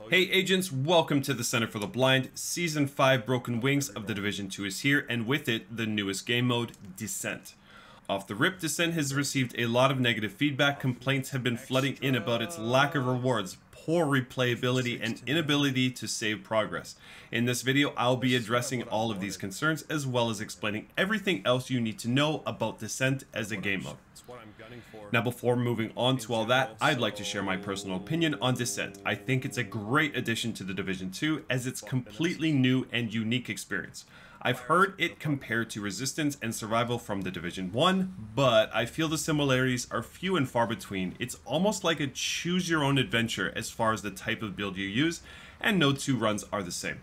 Hey agents, welcome to the Center for the Blind. Season 5 Broken Wings of the Division 2 is here, and with it, the newest game mode, Descent. Off the rip, Descent has received a lot of negative feedback. Complaints have been flooding in about its lack of rewards, poor replayability, and inability to save progress. In this video, I'll be addressing all of these concerns, as well as explaining everything else you need to know about Descent as a game mode. Now, before moving on to all that, I'd like to share my personal opinion on Descent. I think it's a great addition to the Division 2 as it's completely new and unique experience. I've heard it compared to Resistance and Survival from the Division 1, but I feel the similarities are few and far between. It's almost like a choose-your-own adventure as far as the type of build you use, and no two runs are the same.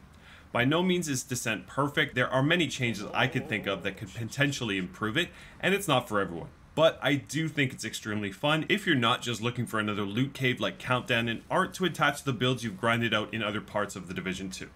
By no means is Descent perfect. There are many changes I could think of that could potentially improve it, and it's not for everyone. But I do think it's extremely fun if you're not just looking for another loot cave like Countdown and aren't to attach to the builds you've grinded out in other parts of the Division 2.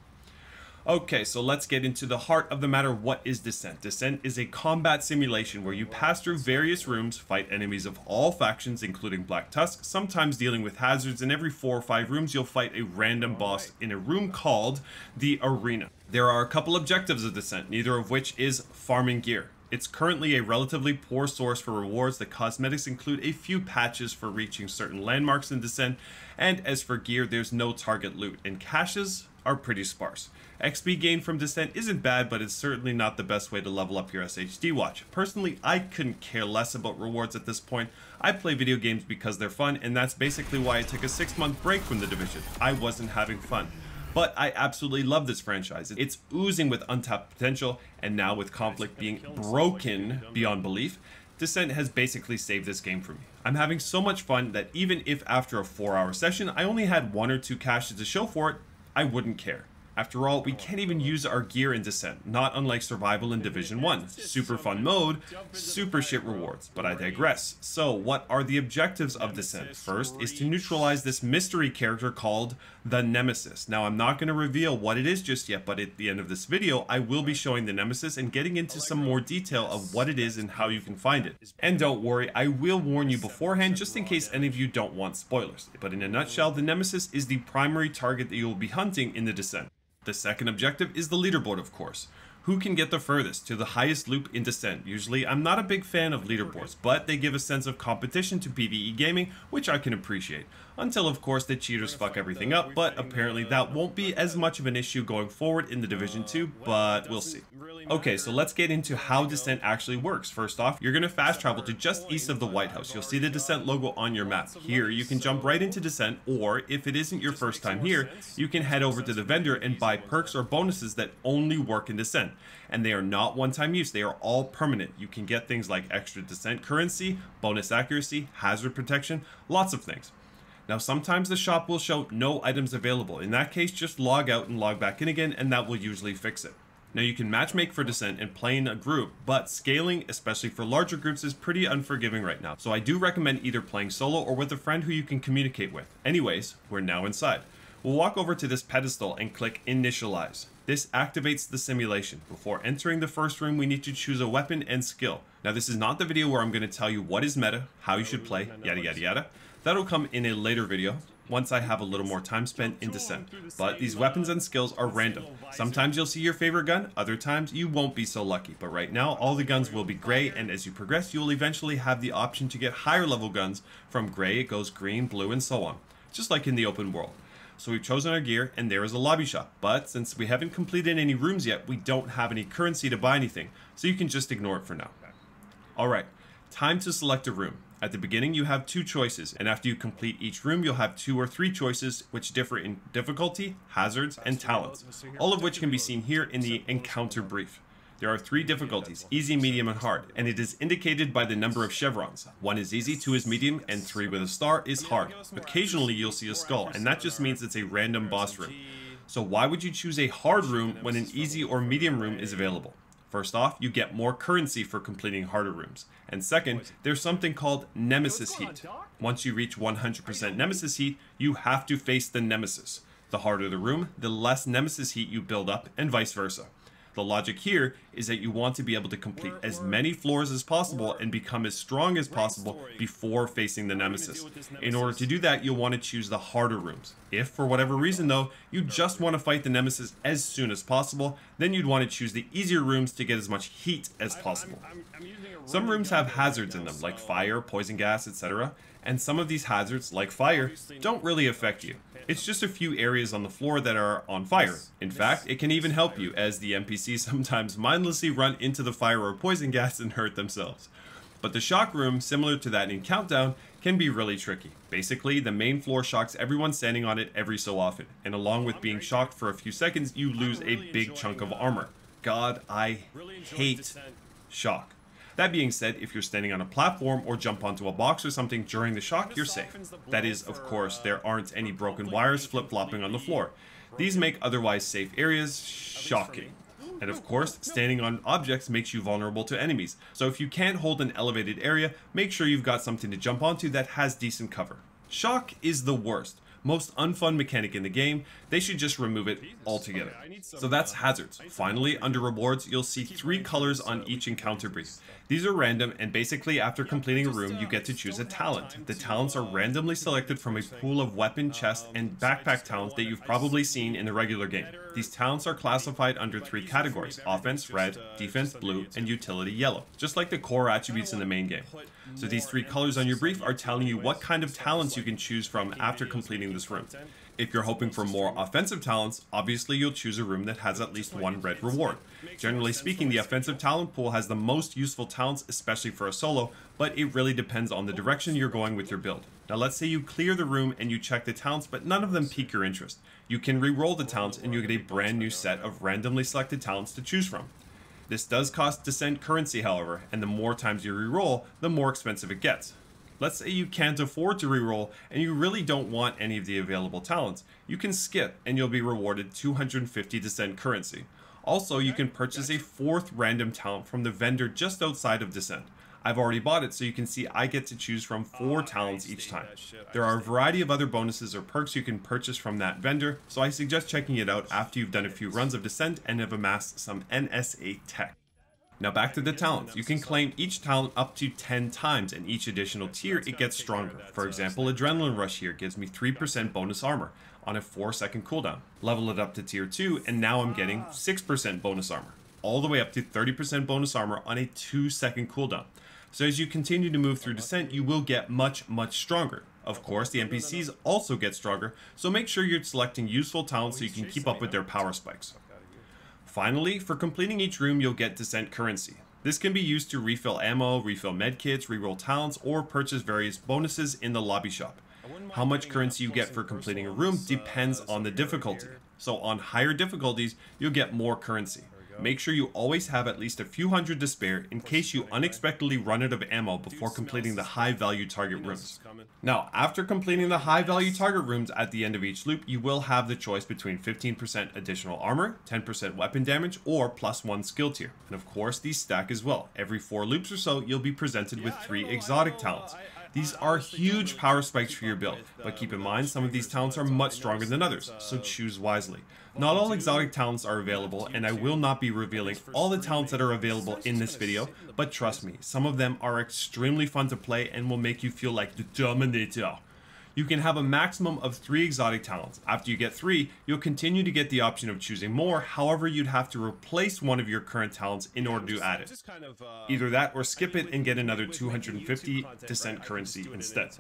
Okay, so let's get into the heart of the matter. What is Descent? Descent is a combat simulation where you pass through various rooms, fight enemies of all factions including Black Tusk, sometimes dealing with hazards, and every 4 or 5 rooms you'll fight a random boss in a room called the Arena. There are a couple objectives of Descent, neither of which is farming gear. It's currently a relatively poor source for rewards. The cosmetics include a few patches for reaching certain landmarks in Descent, and as for gear, there's no target loot, and caches are pretty sparse. XP gain from Descent isn't bad, but it's certainly not the best way to level up your SHD watch. Personally, I couldn't care less about rewards at this point. I play video games because they're fun, and that's basically why I took a 6-month break from the Division. I wasn't having fun. But I absolutely love this franchise. It's oozing with untapped potential, and now with conflict being broken beyond belief, Descent has basically saved this game for me. I'm having so much fun that even if after a 4-hour session I only had 1 or 2 caches to show for it, I wouldn't care. After all, we can't even use our gear in Descent, not unlike Survival in Division 1. Super fun mode, super shit rewards, but I digress. So, what are the objectives of Descent? First is to neutralize this mystery character called the Nemesis. Now, I'm not going to reveal what it is just yet, but at the end of this video, I will be showing the Nemesis and getting into some more detail of what it is and how you can find it. And don't worry, I will warn you beforehand just in case any of you don't want spoilers. But in a nutshell, the Nemesis is the primary target that you will be hunting in the Descent. The second objective is the leaderboard, of course. Who can get the furthest to the highest loop in Descent? Usually, I'm not a big fan of leaderboards, but they give a sense of competition to PvE gaming, which I can appreciate. Until, of course, the cheaters fuck everything up, but apparently that won't be as much of an issue going forward in the Division 2, but we'll see. Okay, so let's get into how Descent actually works. First off, you're going to fast travel to just east of the White House. You'll see the Descent logo on your map. Here, you can jump right into Descent, or if it isn't your first time here, you can head over to the vendor and buy perks or bonuses that only work in Descent. And they are not one-time use, they are all permanent. You can get things like extra Descent currency, bonus accuracy, hazard protection, lots of things. Now, sometimes the shop will show no items available. In that case, just log out and log back in again, and that will usually fix it. Now, you can matchmake for Descent and play in a group, but scaling, especially for larger groups, is pretty unforgiving right now. So I do recommend either playing solo or with a friend who you can communicate with. Anyways, we're now inside. We'll walk over to this pedestal and click Initialize. This activates the simulation. Before entering the first room, we need to choose a weapon and skill. Now, this is not the video where I'm going to tell you what is meta, how you should play, yada yada yada. That'll come in a later video, once I have a little more time spent in Descent. But these weapons and skills are random. Sometimes you'll see your favorite gun, other times you won't be so lucky. But right now, all the guns will be gray, and as you progress, you'll eventually have the option to get higher level guns. From gray, it goes green, blue, and so on. Just like in the open world. So we've chosen our gear, and there is a lobby shop. But since we haven't completed any rooms yet, we don't have any currency to buy anything. So you can just ignore it for now. Alright, time to select a room. At the beginning, you have 2 choices, and after you complete each room, you'll have 2 or 3 choices which differ in difficulty, hazards, and talents, all of which can be seen here in the encounter brief. There are 3 difficulties, easy, medium, and hard, and it is indicated by the number of chevrons. 1 is easy, 2 is medium, and 3 with a star is hard. Occasionally, you'll see a skull, and that just means it's a random boss room. So why would you choose a hard room when an easy or medium room is available? First off, you get more currency for completing harder rooms. And second, there's something called Nemesis heat. Once you reach 100% Nemesis heat, you have to face the Nemesis. The harder the room, the less Nemesis heat you build up, and vice versa. The logic here is that you want to be able to complete as many floors as possible and become as strong as possible before facing the Nemesis. In order to do that, you'll want to choose the harder rooms. If, for whatever reason though, you just want to fight the Nemesis as soon as possible, then you'd want to choose the easier rooms to get as much heat as possible. Some rooms have hazards in them, like fire, poison gas, etc. And some of these hazards, like fire, don't really affect you. It's just a few areas on the floor that are on fire. In fact, it can even help you, as the NPCs sometimes mindlessly run into the fire or poison gas and hurt themselves. But the shock room, similar to that in Countdown, can be really tricky. Basically, the main floor shocks everyone standing on it every so often, and along with being shocked for a few seconds, you lose a big chunk of armor. God, I hate shock. That being said, if you're standing on a platform or jump onto a box or something during the shock, you're safe. That is, of course, there aren't any broken wires flip-flopping on the floor. These make otherwise safe areas shocking. And of course, standing on objects makes you vulnerable to enemies. So if you can't hold an elevated area, make sure you've got something to jump onto that has decent cover. Shock is the worst, most unfun mechanic in the game. They should just remove it altogether. So that's hazards. Finally, under rewards, you'll see 3 colors on each encounter brief. These are random, and basically after completing a room, you get to choose a talent. The talents are randomly selected from a pool of weapon, chest, and backpack talents that you've probably seen in the regular game. These talents are classified under 3 categories: offense, red; defense, blue; and utility, yellow, just like the core attributes in the main game. So these 3 colors on your brief are telling you what kind of talents you can choose from after completing this room. If you're hoping for more offensive talents, obviously you'll choose a room that has at least 1 red reward. Generally speaking, the offensive talent pool has the most useful talents, especially for a solo, but it really depends on the direction you're going with your build. Now let's say you clear the room and you check the talents, but none of them pique your interest. You can re-roll the talents and you get a brand new set of randomly selected talents to choose from. This does cost Descent currency, however, and the more times you re-roll, the more expensive it gets. Let's say you can't afford to reroll and you really don't want any of the available talents. You can skip and you'll be rewarded 250 Descent currency. Also, you can purchase a 4th random talent from the vendor just outside of Descent. I've already bought it, so you can see I get to choose from 4 talents each time. There are a variety of other bonuses or perks you can purchase from that vendor, so I suggest checking it out after you've done a few runs of Descent and have amassed some NSA tech. Now back to the talents. You can claim each talent up to 10 times, and each additional tier it gets stronger. For example, Adrenaline Rush here gives me 3% bonus armor on a 4-second cooldown. Level it up to tier 2 and now I'm getting 6% bonus armor, all the way up to 30% bonus armor on a 2-second cooldown. So as you continue to move through Descent, you will get much stronger. Of course, the NPCs also get stronger, so make sure you're selecting useful talents so you can keep up with their power spikes. Finally, for completing each room, you'll get Descent currency. This can be used to refill ammo, refill medkits, reroll talents, or purchase various bonuses in the lobby shop. How much currency you get for completing a room depends on the difficulty. So on higher difficulties, you'll get more currency. Make sure you always have at least a few hundred to spare in case you unexpectedly run out of ammo before completing the high value target rooms. Now, after completing the high value target rooms at the end of each loop, you will have the choice between 15% additional armor, 10% weapon damage, or +1 skill tier. And of course, these stack as well. Every 4 loops or so, you'll be presented with 3 exotic talents. These are huge power spikes for your build, but keep in mind some of these talents are much stronger than others, so choose wisely. Not all exotic talents are available, and I will not be revealing all the talents that are available in this video, but trust me, some of them are extremely fun to play and will make you feel like the Dominator. You can have a maximum of 3 exotic talents. After you get 3, you'll continue to get the option of choosing more, however you'd have to replace one of your current talents in order to add it. Either that or skip it and get another 250 Descent currency instead.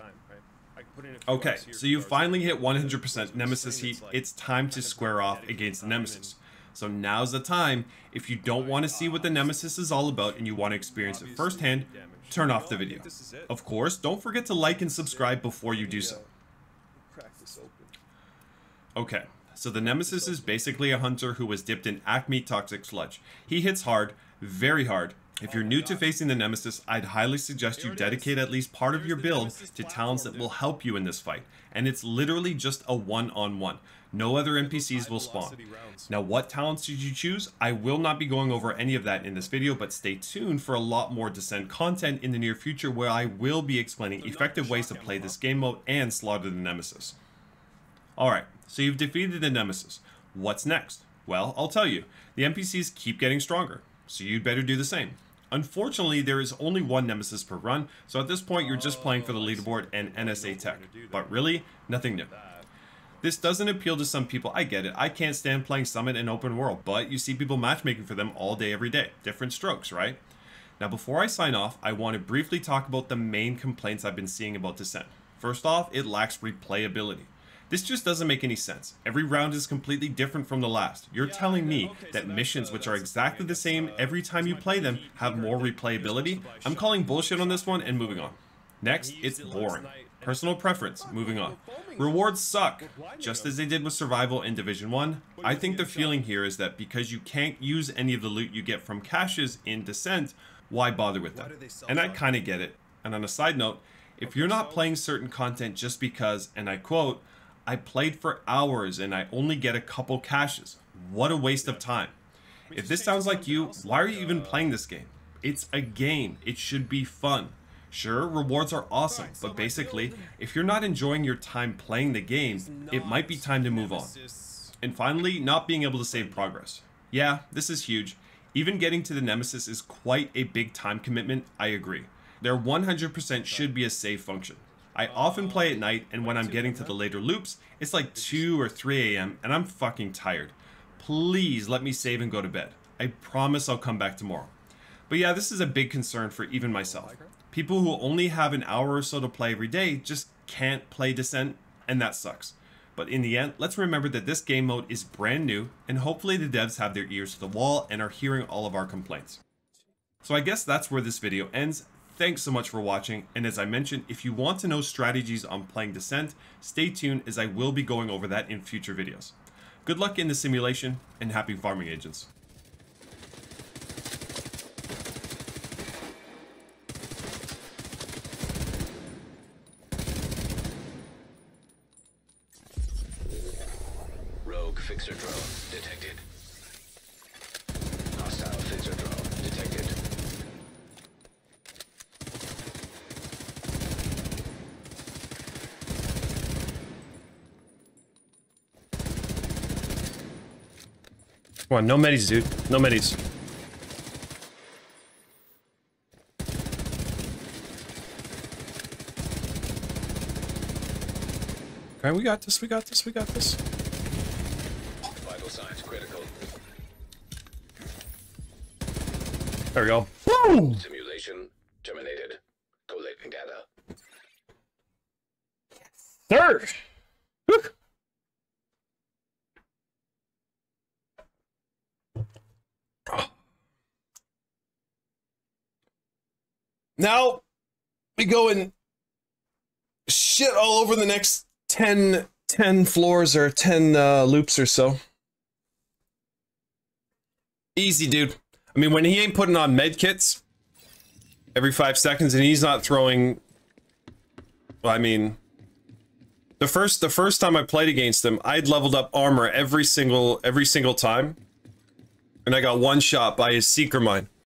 Okay, so you finally hit 100% Nemesis heat. It's time to square off against the Nemesis. So now's the time. If you don't want to see what the Nemesis is all about and you want to experience it firsthand, turn off the video. Of course, don't forget to like and subscribe before you do so. Okay, so the Nemesis is basically a hunter who was dipped in Acme toxic sludge. He hits hard, very hard. If you're new to facing the Nemesis, I'd highly suggest you dedicate at least part of your build to talents that will help you in this fight. And it's literally just a one-on-one. No other NPCs will spawn. Now, what talents did you choose? I will not be going over any of that in this video, but stay tuned for a lot more Descent content in the near future where I will be explaining effective ways to play this game mode and slaughter the Nemesis. Alright, so you've defeated the Nemesis. What's next? Well, I'll tell you, the NPCs keep getting stronger, so you'd better do the same. Unfortunately, there is only one Nemesis per run, so at this point you're just playing for the leaderboard and NSA tech, but really, nothing new. This doesn't appeal to some people, I get it, I can't stand playing Summit and open world, but you see people matchmaking for them all day every day, different strokes, right? Now before I sign off, I want to briefly talk about the main complaints I've been seeing about Descent. First off, it lacks replayability. This just doesn't make any sense. Every round is completely different from the last. You're telling me that missions which are exactly the same every time you play them have more replayability? I'm calling bullshit on this one and moving on. Next, it's boring. Personal preference, moving on. Rewards suck, just as they did with Survival in Division 1. I think the feeling here is that because you can't use any of the loot you get from caches in Descent, why bother with them? And I kinda get it. And on a side note, if you're not playing certain content just because, and I quote, I played for hours and I only get a couple caches. What a waste of time. If this sounds like you, why are you even playing this game? It's a game. It should be fun. Sure, rewards are awesome, but basically, if you're not enjoying your time playing the game, it might be time to move on. And finally, not being able to save progress. Yeah, this is huge. Even getting to the Nemesis is quite a big time commitment, I agree. There 100% should be a save function. I often play at night, and when I'm getting to the later loops, it's like 2 or 3 AM, and I'm fucking tired. Please let me save and go to bed. I promise I'll come back tomorrow. But yeah, this is a big concern for even myself. People who only have an hour or so to play every day just can't play Descent, and that sucks. But in the end, let's remember that this game mode is brand new, and hopefully the devs have their ears to the wall and are hearing all of our complaints. So I guess that's where this video ends. Thanks so much for watching, and as I mentioned, if you want to know strategies on playing Descent, stay tuned as I will be going over that in future videos. Good luck in the simulation, and happy farming, agents. Rogue fixer drone detected. Hostile fixer drone detected. Come on, no medis, dude. No medis. Okay, we got this, we got this, we got this. Vital signs critical. There we go. Boom! Simulation terminated. Collect and gather. Third! Whew. Now we go and shit all over the next 10 floors or 10 loops or so. Easy, dude. I mean, when he ain't putting on med kits every 5 seconds and he's not throwing, well, I mean, the first time I played against him, I'd leveled up armor every single time, and I got one shot by his seeker mine.